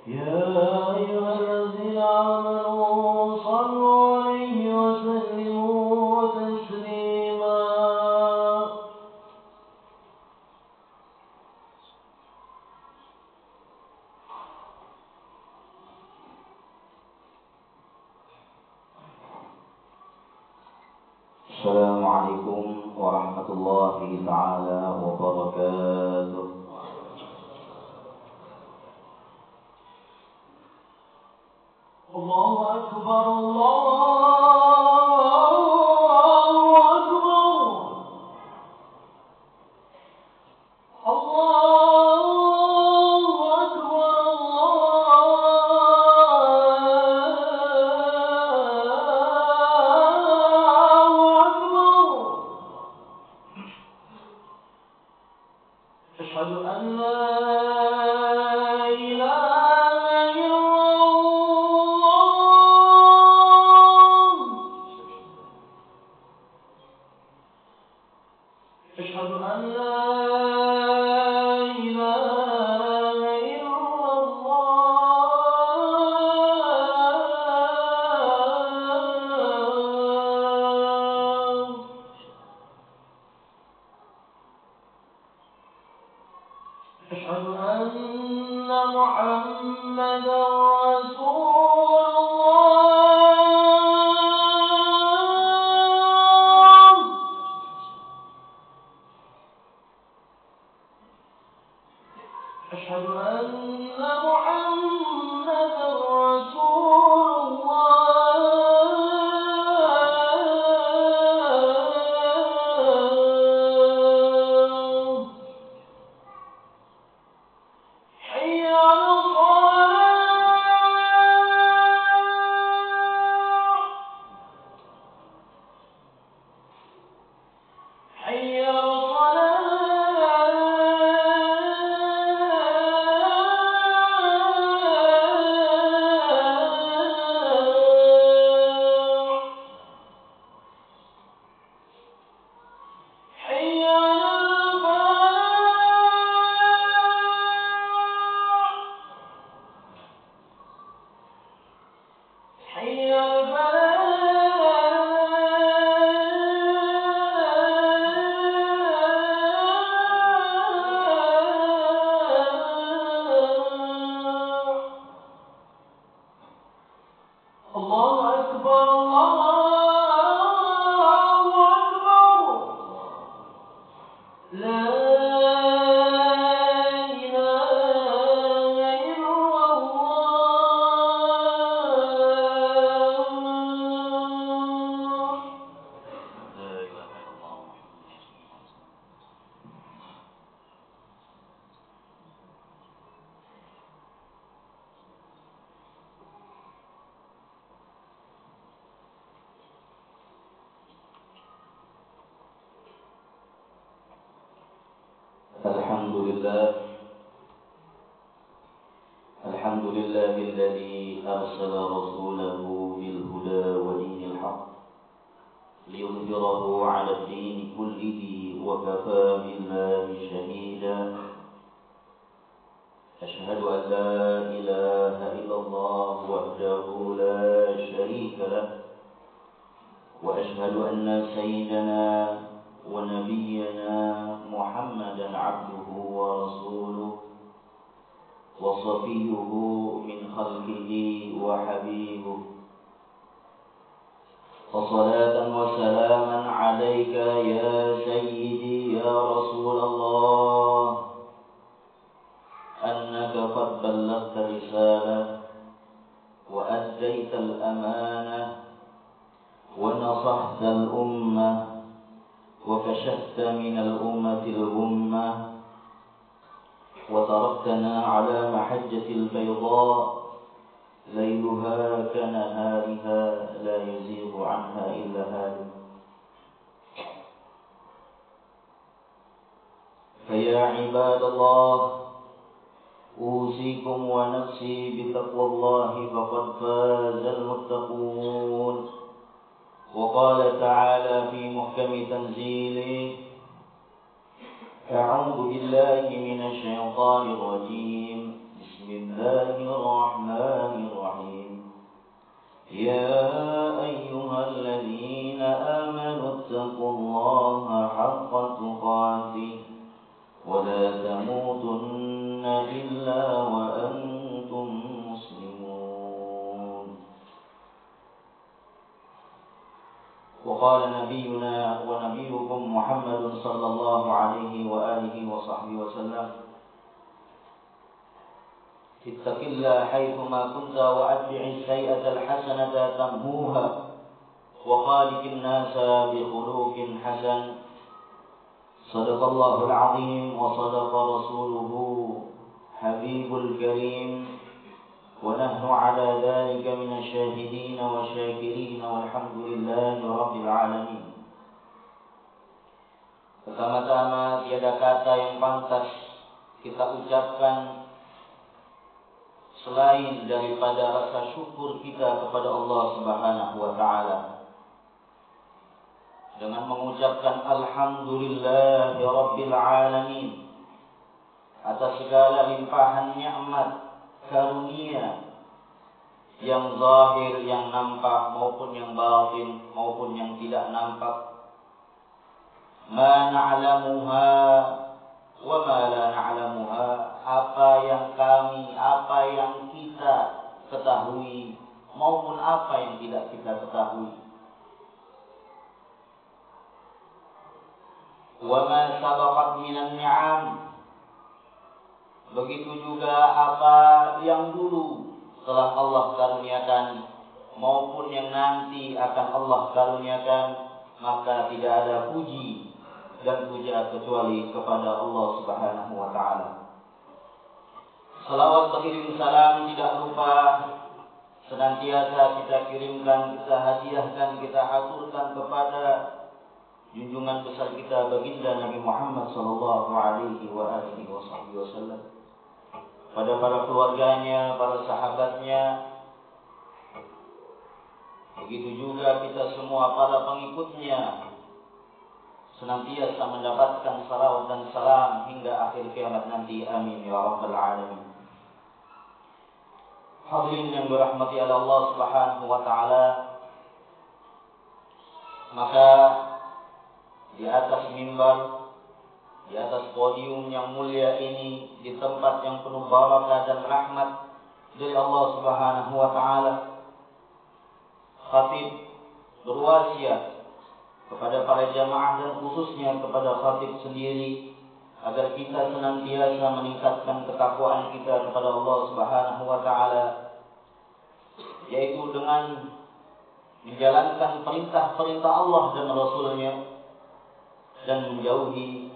يا أيها الذين آمنوا صلوا عليه وسلموا تسليما. السلام عليكم ورحمة الله تعالى وبركاته. الله أكبر الله أكبر الله أكبر الله أكبر. أشهد أن لا إله إلا الله. أشهد أن لا إله إلا الله. أشهد أن محمدا رسول الله. أشهد أن محمدا رسول الله. حي على الصلاة. حي على الصلاة. حي على الفلاح. حي على الفلاح. الله أكبر الله أكبر. لا إله إلا الله. لا إله إلا الله. الحمد لله الذي أرسل رسوله بالهدى ودين الحق ليظهره على الدين كله وكفى بالله شهيدا. أشهد أن لا إله إلا الله وحده لا شريك له، وأشهد أن سيدنا ونبينا محمدا عبده ورسوله وصفيه من خلقه وحبيبه. فصلاة وسلاما عليك يا سيدي يا رسول الله، أنك قد بلغت الرسالة وأديت الأمانة ونصحت الأمة وكشفت من الأمة الغمة، وتركتنا على محجة البيضاء ليلها كنهارها لا يزيغ عنها إلا هالك. فيا عباد الله، أوصيكم ونفسي بتقوى الله فقد فاز المتقون. وقال تعالى في محكم تنزيله: أعوذ بالله من الشيطان الرجيم. بسم الله الرحمن وقال نبينا ونبيكم محمد صلى الله عليه وآله وصحبه وسلم اتق الله حيثما كنت وأتبع السيئة الحسنة تمحوها وخالق الناس بخلق حسن صدق الله العظيم وصدق رسوله حبيب الكريم ونحن على ذلك من الشاهدين والشاكرين والحمد لله رب العالمين. Pertama-tama tiada kata yang pantas kita ucapkan selain daripada rasa syukur kita kepada Allah Subhanahu wa taala dengan mengucapkan alhamdulillahi rabbil alamin atas segala limpahan nikmat karunia yang zahir, yang nampak maupun yang batin maupun yang tidak nampak. Ma na'lamuha wa ma la na'lamuha, apa yang kami, apa yang kita ketahui maupun apa yang tidak kita ketahui. Wa ma sabaqat minan ni'am, begitu juga apa yang dulu telah Allah karuniakan maupun yang nanti akan Allah karuniakan, maka tidak ada puji dan puja kecuali kepada Allah Subhanahu wa taala. Salawat berkirim salam tidak lupa senantiasa kita kirimkan, kita hadiahkan, kita aturkan kepada junjungan besar kita baginda Nabi Muhammad sallallahu alaihi wa alihi wasallam, pada para keluarganya, para sahabatnya, begitu juga kita semua para pengikutnya senantiasa mendapatkan salawat dan salam hingga akhir kiamat nanti. Amin ya rabbal alamin. Hadirin yang dirahmati oleh Allah Subhanahu wa taala, maka di atas mimbar, di atas podium yang mulia ini, di tempat yang penuh barakah dan rahmat dari Allah Subhanahu wa taala, khatib berwasiat kepada para jamaah dan khususnya kepada khatib sendiri agar kita senantiasa meningkatkan ketakwaan kita kepada Allah Subhanahu wa taala, yaitu dengan menjalankan perintah-perintah Allah dan Rasulnya dan menjauhi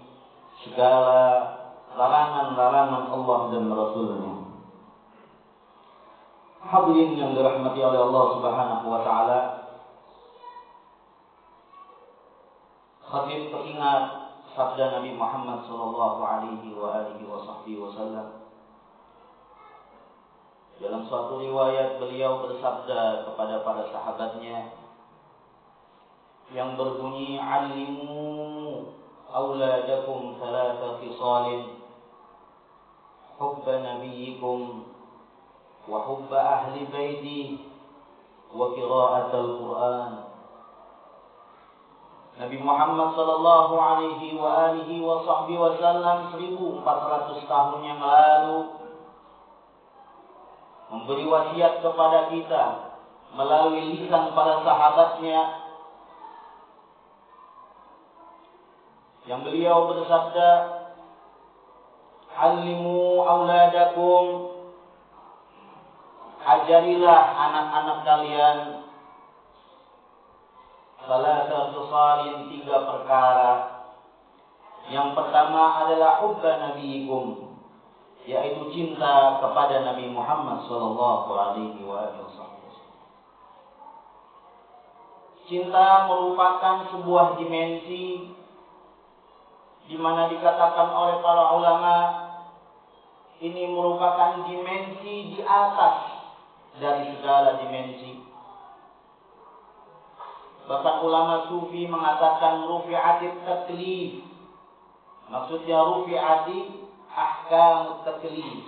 segala larangan-larangan Allah dan Rasulnya. Hadirin yang dirahmati oleh Allah Subhanahu wa taala, khatib teringat sabda Nabi Muhammad sallallahu alaihi wa alihi wasallam. Dalam suatu riwayat beliau bersabda kepada para sahabatnya yang berbunyi, "Allimu auladakum thalatha khisalin, hubba nabiyyikum wa hubba ahli baiti wa qira'atul Qur'an." Nabi Muhammad sallallahu alaihi wa alihi wasallam 1400 tahun yang lalu memberi wasiat kepada kita melalui lisan para sahabatnya, yang beliau bersabda, "Allimu auladakum," ajarilah anak-anak kalian, salasa khisalin, 3 perkara. Yang pertama adalah hubba nabiyikum, yaitu cinta kepada Nabi Muhammad sallallahu alaihi wasallam. Cinta merupakan sebuah dimensi di mana dikatakan oleh para ulama ini merupakan dimensi di atas dari segala dimensi. Bahkan ulama sufi mengatakan rufi'atit taklif, maksudnya rufi'ati ahkam taklif,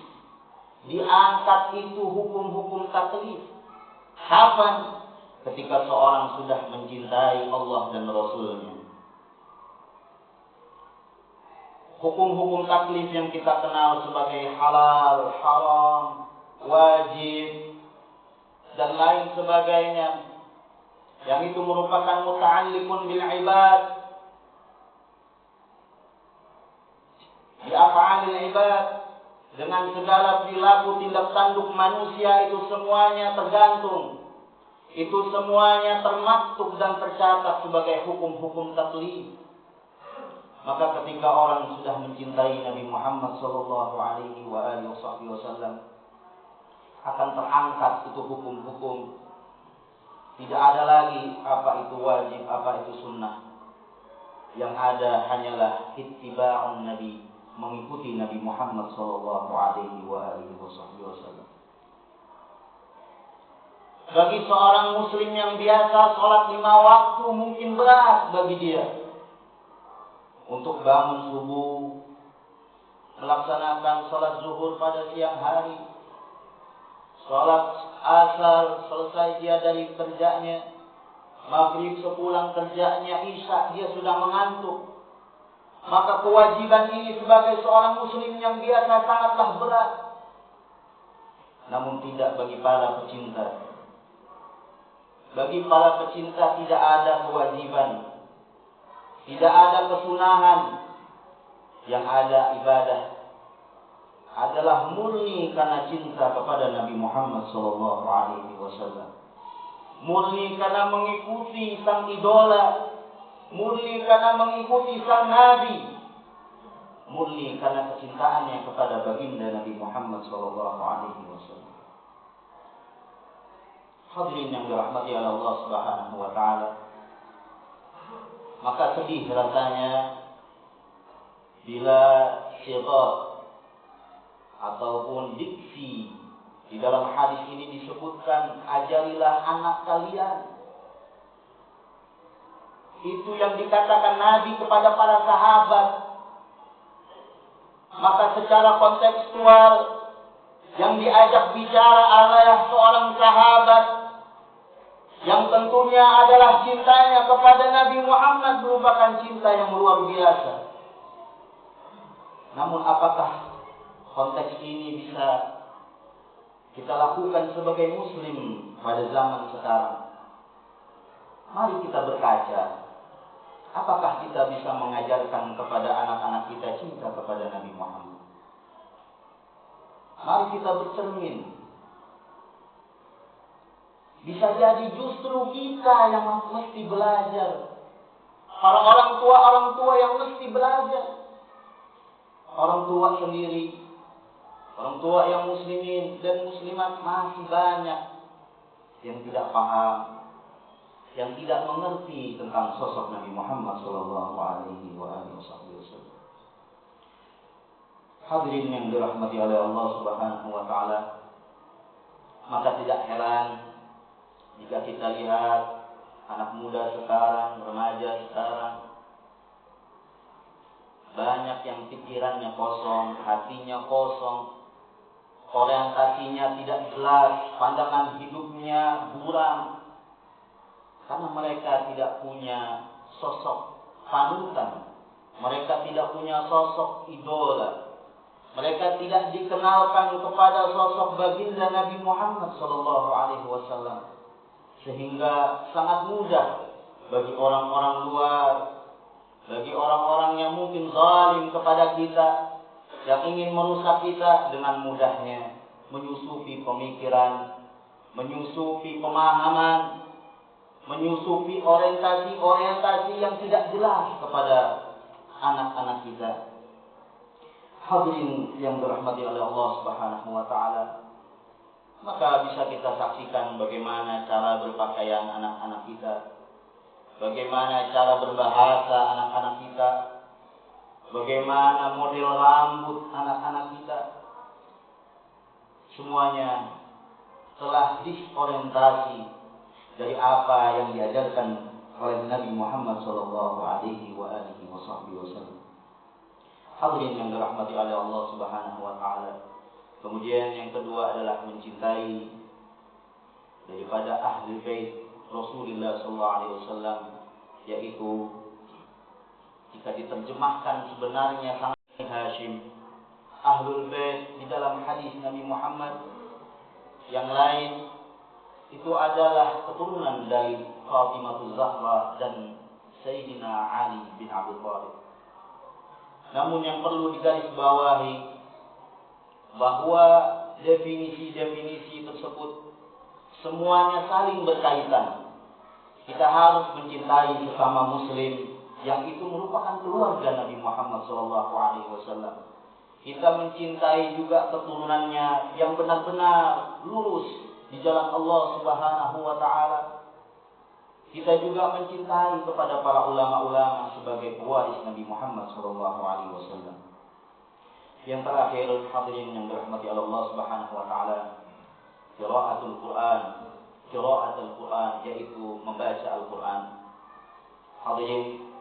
diangkat itu hukum-hukum taklif. Kapan? Ketika seorang sudah mencintai Allah dan Rasulnya. Hukum-hukum taklif yang kita kenal sebagai halal, haram, wajib, dan lain sebagainya, yang itu merupakan muta'alliqun bil ibad, bi af'alil ibad, dengan segala perilaku tindak tanduk manusia, itu semuanya tergantung, itu semuanya termaktub dan tercatat sebagai hukum-hukum taklif. Maka ketika orang sudah mencintai Nabi Muhammad sallallahu alaihi wasallam, akan terangkat itu hukum-hukum. Tidak ada lagi apa itu wajib, apa itu sunnah. Yang ada hanyalah ittiba'un Nabi, mengikuti Nabi Muhammad sallallahu alaihi wasallam. Bagi seorang muslim yang biasa sholat 5 waktu mungkin berat bagi dia untuk bangun subuh, melaksanakan sholat zuhur pada siang hari, sholat asar selesai dia dari kerjanya, maghrib sepulang kerjanya, isya dia sudah mengantuk. Maka kewajiban ini sebagai seorang muslim yang biasa sangatlah berat. Namun tidak bagi para pecinta. Bagi para pecinta tidak ada kewajiban, tidak ada kesunahan. Yang ada ibadah adalah murni karena cinta kepada Nabi Muhammad SAW. Murni karena mengikuti sang idola, murni karena mengikuti sang Nabi, murni karena kecintaannya kepada baginda Nabi Muhammad SAW. Hadirin yang dirahmati oleh Allah Subhanahu wa taala. Maka sedih rasanya bila syighar ataupun diksi di dalam hadis ini disebutkan ajarilah anak kalian. Itu yang dikatakan Nabi kepada para sahabat. Maka secara kontekstual yang diajak bicara adalah seorang sahabat yang tentunya adalah cintanya kepada Nabi Muhammad merupakan cinta yang luar biasa. Namun apakah konteks ini bisa kita lakukan sebagai muslim pada zaman sekarang? Mari kita berkaca. Apakah kita bisa mengajarkan kepada anak-anak kita cinta kepada Nabi Muhammad? Mari kita bercermin. Bisa jadi justru kita yang mesti belajar. Para orang tua yang mesti belajar. Orang tua sendiri, orang tua yang muslimin dan muslimat masih banyak yang tidak paham, yang tidak mengerti tentang sosok Nabi Muhammad SAW. Hadirin yang dirahmati oleh Allah Subhanahu wa taala, maka tidak heran jika kita lihat anak muda sekarang, remaja sekarang, banyak yang pikirannya kosong, hatinya kosong, orientasinya tidak jelas, pandangan hidupnya buram, karena mereka tidak punya sosok panutan, mereka tidak punya sosok idola, mereka tidak dikenalkan kepada sosok baginda Nabi Muhammad SAW. Sehingga sangat mudah bagi orang-orang luar, bagi orang-orang yang mungkin zalim kepada kita, yang ingin merusak kita, dengan mudahnya menyusupi pemikiran, menyusupi pemahaman, menyusupi orientasi yang tidak jelas kepada anak-anak kita. Hadirin yang dirahmati oleh Allah Subhanahu wa taala, maka bisa kita saksikan bagaimana cara berpakaian anak-anak kita, bagaimana cara berbahasa anak-anak kita, bagaimana model rambut anak-anak kita. Semuanya telah disorientasi dari apa yang diajarkan oleh Nabi Muhammad SAW. Hadirin yang dirahmati oleh Allah Subhanahu wa taala. Kemudian yang kedua adalah mencintai daripada ahli bait Rasulullah SAW, yaitu jika diterjemahkan sebenarnya sangat Hashim, ahlul bait di dalam hadis Nabi Muhammad yang lain itu adalah keturunan dari Fatimah Zahra dan Sayyidina Ali bin Abi Thalib. Namun yang perlu digarisbawahi bahwa definisi-definisi tersebut semuanya saling berkaitan. Kita harus mencintai sesama muslim yang itu merupakan keluarga Nabi Muhammad SAW. Kita mencintai juga keturunannya yang benar-benar lurus di jalan Allah Subhanahu wa taala. Kita juga mencintai kepada para ulama-ulama sebagai pewaris Nabi Muhammad SAW. Yang terakhir, hadirin yang dirahmati Allah Subhanahu wa taala, qiraatul Quran. Qiraatul Quran yaitu membaca Al-Quran. Hadirin,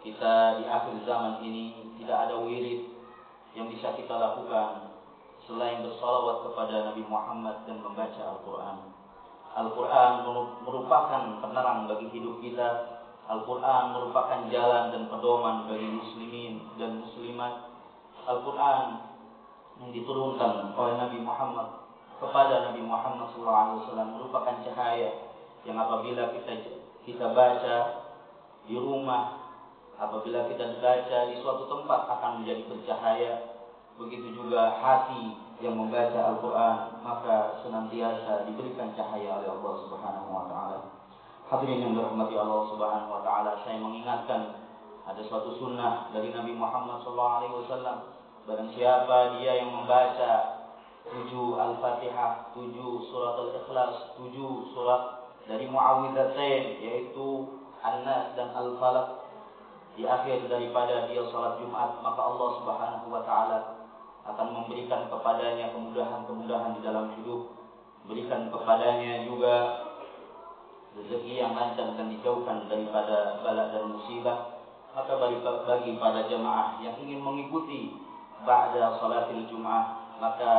kita di akhir zaman ini tidak ada wirid yang bisa kita lakukan selain bersalawat kepada Nabi Muhammad dan membaca Al-Quran. Al-Quran merupakan penerang bagi hidup kita. Al-Quran merupakan jalan dan pedoman bagi muslimin dan muslimat. Al-Quran yang diturunkan oleh Nabi Muhammad kepada Nabi Muhammad SAW merupakan cahaya yang apabila kita baca di rumah, apabila kita baca di suatu tempat akan menjadi bercahaya. Begitu juga hati yang membaca Al-Quran, maka senantiasa diberikan cahaya oleh Allah Subhanahu wa taala. Hadirin yang dirahmati Allah Subhanahu wa taala, saya mengingatkan ada suatu sunnah dari Nabi Muhammad SAW. Barang siapa dia yang membaca 7 Al-Fatihah, 7 surat Al-Ikhlas, 7 surat dari Muawwidzatain yaitu An-Nas dan Al-Falaq di akhir daripada dia salat Jumat, maka Allah Subhanahu wa taala akan memberikan kepadanya kemudahan-kemudahan di dalam hidup, berikan kepadanya juga rezeki yang lancar dan dijauhkan daripada bala dan musibah. Maka bagi para jemaah yang ingin mengikuti ba'da salatil Jum'ah, maka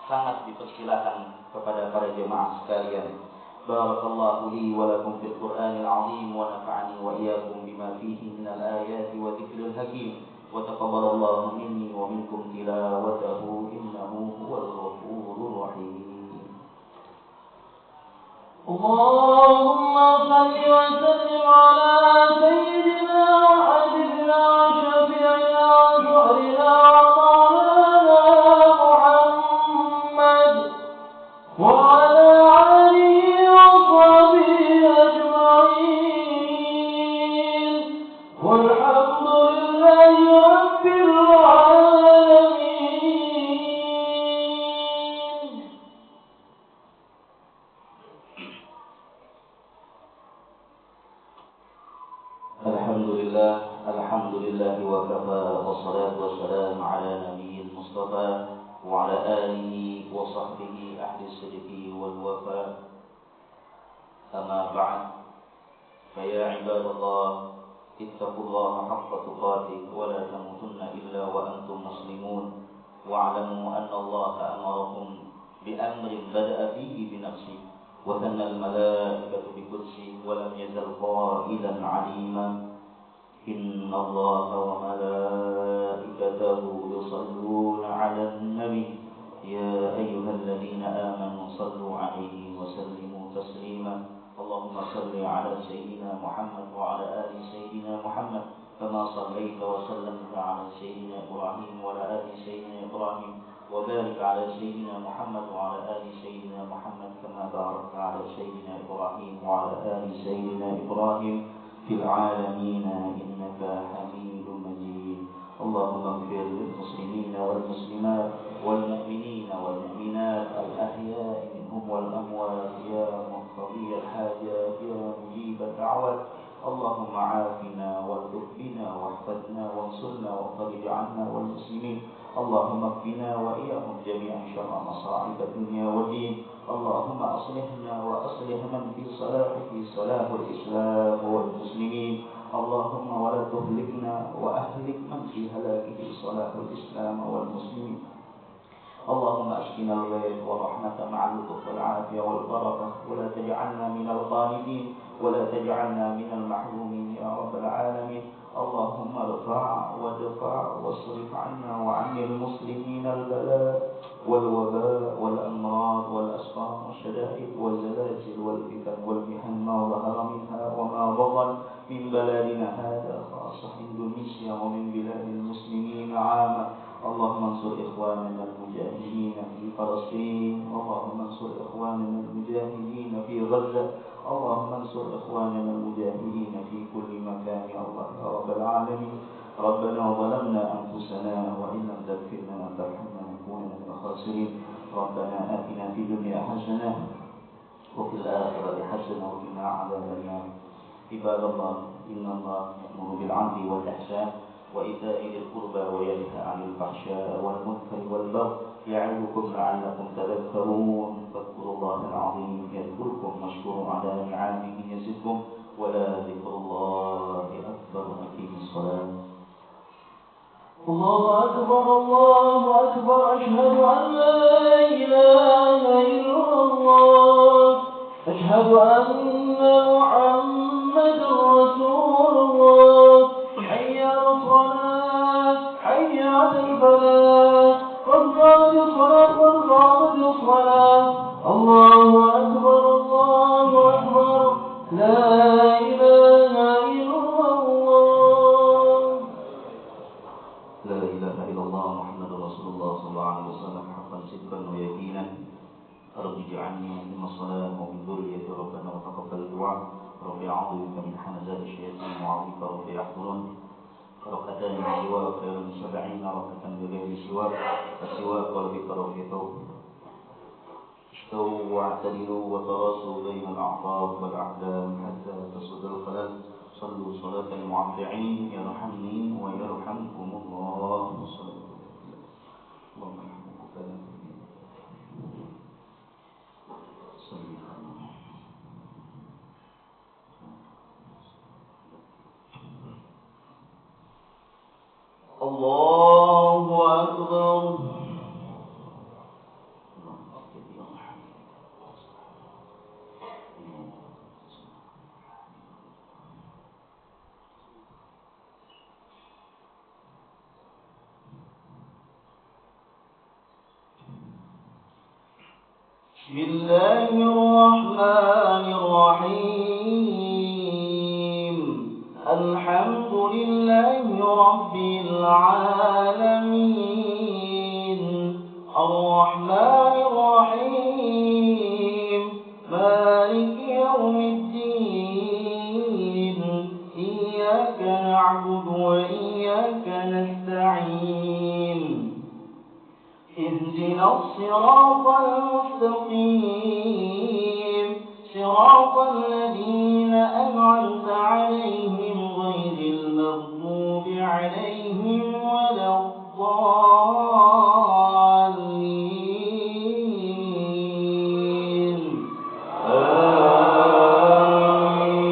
sangat dipersilakan kepada para jemaah sekalian. Barakallahu li wa lakum fil Qur'anil 'azim wa nafa'ani wa iyyakum bima fihi minal ayati wa dzikril hakim. Wa taqabbalallahu minni wa minkum tilawatahu innahu huwal ghafurur rahim. Allahumma salli wa sallim ala sayyidina wa habibina wa syafi'ina wa zuhrina wa maulana Muhammad wa ala alihi wa sahbihi ajma'in. Walhamdulillahi rabbil alamin. Alhamdulillah wa kafa wa salatu wa salam ala nabiyil mustafa wa ala alihi wa sahbihi ahli sidqi wal wafa. Amma ba'd, fa ya ibadallah ittaqullaha haqqa tuqatih wa la tamutunna illa wa antum muslimun wa'lamu anna Allah amarakum bi amrin bada'a fihi bi nafsihi wa thanna al malaikatu bi qudsihi wa lam yazal qailan 'alima. إن الله وملائكته يصلون على النبي يا أيها الذين آمنوا صلوا عليه وسلموا تسليما. اللهم صل على سيدنا محمد وعلى آل سيدنا محمد كما صليت وسلمت على سيدنا إبراهيم وعلى آل سيدنا إبراهيم وبارك على سيدنا محمد وعلى آل سيدنا محمد كما باركت على سيدنا إبراهيم وعلى آل سيدنا إبراهيم في العالمين إنك حميد مجيد. اللهم اغفر للمسلمين والمسلمات والمؤمنين والمؤمنات الأحياء منهم والأموات يا مقضي الحاجات يا مجيب الدعوات. اللهم عافنا والطف بنا واحفظنا وانصرنا وفرج عنا والمسلمين. اللهم اكفنا وإياهم جميعا شر مصائب الدنيا والدين. اللهم أصلحنا وأصلح من في صلاحه صلاح الإسلام والمسلمين. اللهم ولا تهلكنا وأهلك من في هلاكه صلاح الإسلام والمسلمين. اللهم أسقنا الغيث والرحمة مع اللطف والعافية والبركة ولا تجعلنا من القانتين ولا تجعلنا من المحرومين يا رب العالمين. اللهم ارفع وادفع واصرف عنا وعن المسلمين البلاء والوباء والأمراض والأسقام والشدائد والشدائد والزلازل والفتن والمحن ما ظهر منها وما بطن من بلادنا هذا خاصة إندونيسيا ومن بلاد المسلمين عامة. اللهم انصر إخواننا المجاهدين في فلسطين، اللهم انصر إخواننا المجاهدين في غزة، اللهم انصر إخواننا المجاهدين في كل مكان يا الله يا رب العالمين. ربنا ظلمنا أنفسنا وإن لم تغفر لنا وترحمنا لنكونن من الخاسرين. ربنا آتنا في الدنيا حسنة وفي الآخرة حسنة وقنا عذاب النار. عباد الله، إن الله يأمر بالعدل والإحسان وإيتاء ذي القربى وينهى عن الفحشاء والمنكر والبغي يعظكم لعلكم تذكرون. فاذكروا الله العظيم يذكركم واشكروا على نعمه يزدكم ولذكر الله أكبر. أقيموا الصلاة. الله أكبر الله أكبر، أشهد أن لا إله إلا الله، أشهد أن محمدا رسول الله. حي على الصلاة، حي على الفلاح، قد قامت الصلاة قد قامت الصلاة. الله أكبر الله أكبر، لا إله إلا الله. لا إله إلا الله محمد رسول الله صلى الله عليه وسلم حقا صدقا ويقينا. رب اجعلني مقيم الصلاة ومن ذريتي ربنا وتقبل دعاء. رب أعوذ بك من همزات الشياطين وأعوذ رب يحضرون. ركعتان سواك خير من 70 ركعة بغير سواك، فسواك ربك رفيقه. استووا واعتدلوا وتراصوا بين الأعراف والأعلام حتى تسود الخلل. صلوا صلاة المعبعين يرحمني ويرحمكم الله. اللهم الله أكبر. بسم الله الرحمن الرحيم. الحمد لله رب العالمين، الرحمن الرحيم، مالك يوم الدين. إياك نعبد وإياك نستعين. اهدنا الصراط المستقيم، صراط الذين أنعمت عليهم غير المغضوب عليهم ولا الضالين. آمين.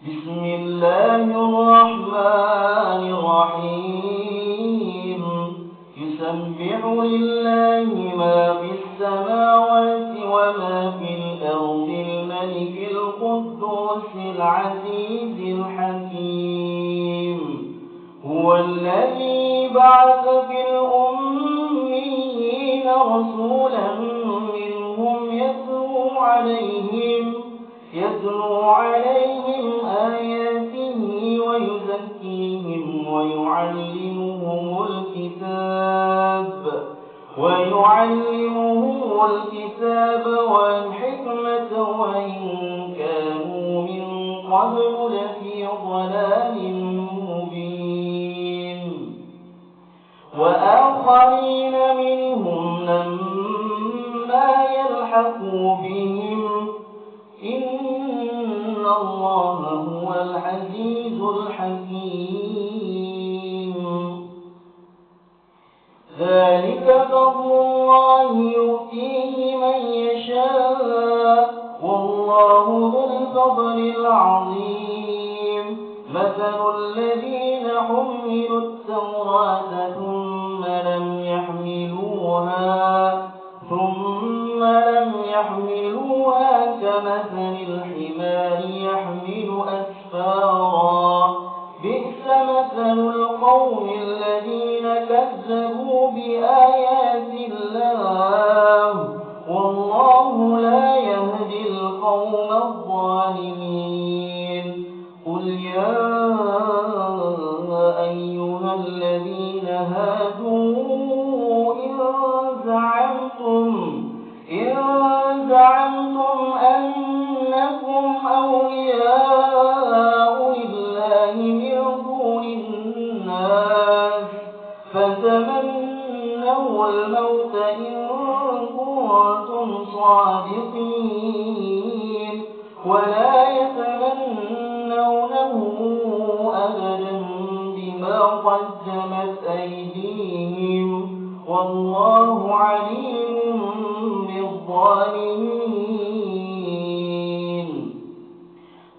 بسم الله الرحمن الرحيم. يسبح لله ما في السماوات وما في الأرض، الملك القدوس العزيز الحكيم. هو الذي بعث في الأميين رسولا منهم يتلو عليهم آياته ويزكيهم ويعلمهم الكتاب والحكمة وإن كانوا من قبل لفي ضلال مبين. وآخرين منهم لما يلحقوا بهم، إن الله هو العزيز الحكيم. ذلك فضل الله يؤتيه من يشاء، والله ذو الفضل العظيم. مثل الذين حملوا التوراة ثم لم يحملوها كمثل الحمار يحمل أسفارا، قل يا أيها الذين هادوا إن زعمتم أنكم أولياء لله من دون الناس فتمنوا الموت إن كنتم صادقين ولا يتمنونه أبدا بما قدمت أيديهم والله عليم بالظالمين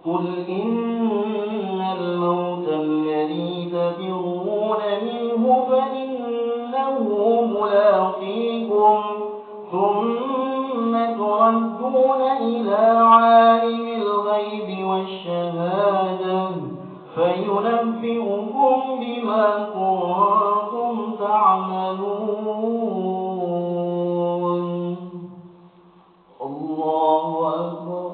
قل إن الموت الذي تفرون منه فإنه ملاقيكم ثم تردون إلى عالم الغيب والشهادة فينبئكم بما كنتم تعملون الله أكبر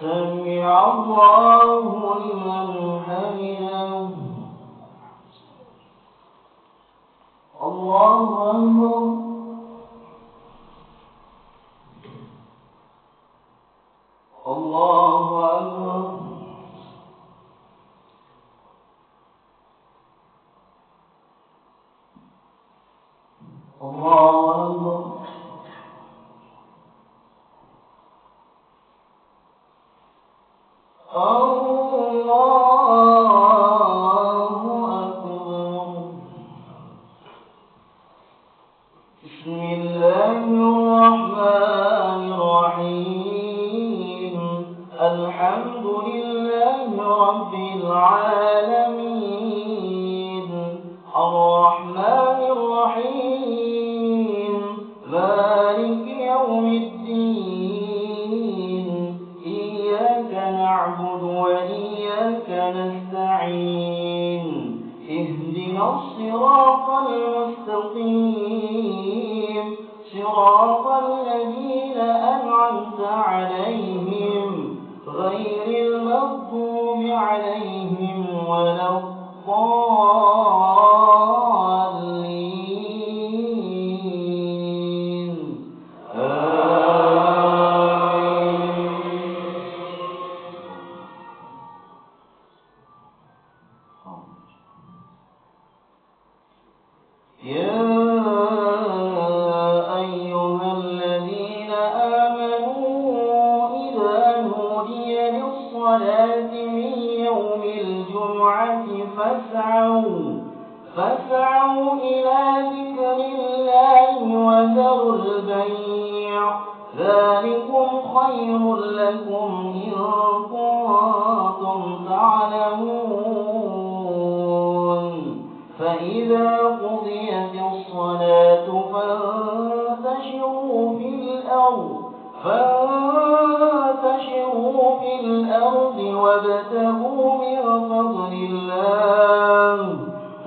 سمع الله لمن حمده الله أكبر الله أكبر الله أكبر بسم الله الرحمن الرحيم الحمد لله رب العالمين الرحمن الرحيم مالك يوم الدين إياك نعبد وإياك نستعين اهدنا الصراط المستقيم صراط الذين أنعمت عليهم غير المغضوب عليهم ولا الضالين يا أيها الذين آمنوا إذا نودي للصلاة من يوم الجمعة فاسعوا إلى ذكر الله وذروا البيع ذلكم خير لكم إن كنتم تعلمون فإذا قضيت الصلاة فانتشروا في الأرض وابتغوا من فضل الله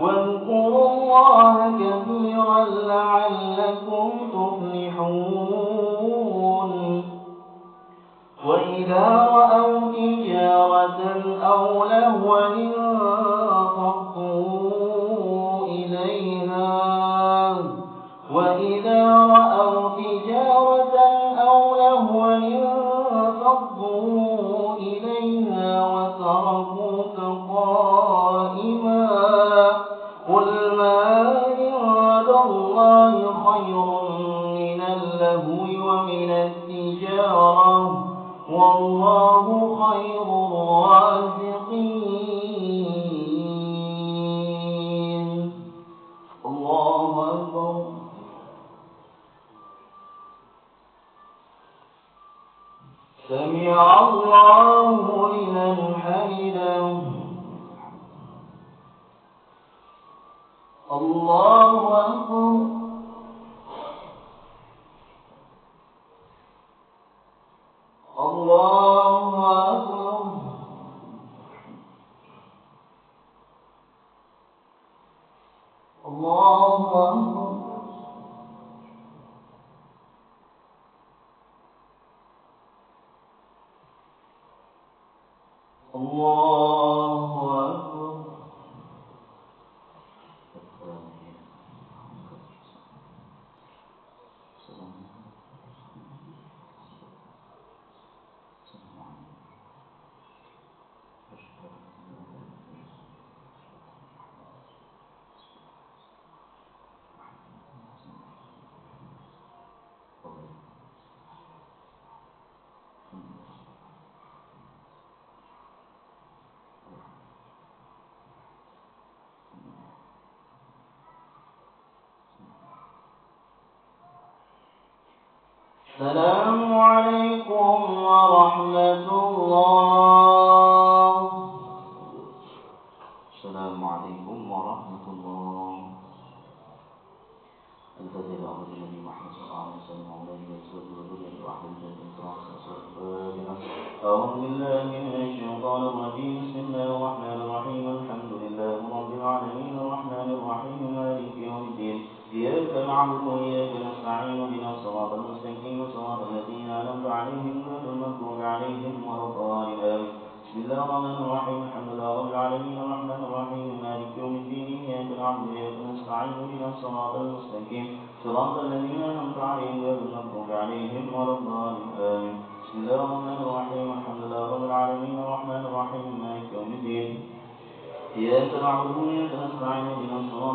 واذكروا الله كثيرا لعلكم تفلحون وإذا رأوا تجارة أو لهوا انفضوا إليها وإذا رأوا تجارة أو لهوا انفضوا إليها وتركوك قائما قل ما عند الله خير من اللهو ومن التجارة والله خير الرازقين الله أكبر سمع الله لمن حمده الله أكبر الله أكبر الله أكبر الله أكبر. السلام عليكم ورحمة الله. السلام عليكم ورحمة الله. الفاتحة على النبي محمد صلى الله عليه وسلم وعلى آله وصحبه وذريته وأحبابه الكرام. أعوذ بالله من الشيطان الرجيم. بسم الله الرحمن الرحيم. الحمد لله رب العالمين الرحمن الرحيم مالك يوم الدين. إياك نعبد وإياك نستعين اهدنا الصراط المستقيم صراط الذين أنعمت عليهم غير المغضوب عليهم ولا الضالين. بسم الله الرحمن الرحيم. الحمد لله رب العالمين الرحمن الرحيم مالك يوم الدين. إياك نعبد وإياك نستعين اهدنا الصراط المستقيم صراط الذين أنعمت عليهم غير المغضوب عليهم ولا الضالين. بسم الله الرحمن الرحيم. الحمد لله رب العالمين الرحمن الرحيم مالك يوم الدين. إياك نعبد وإياك نستعين اهدنا الصراط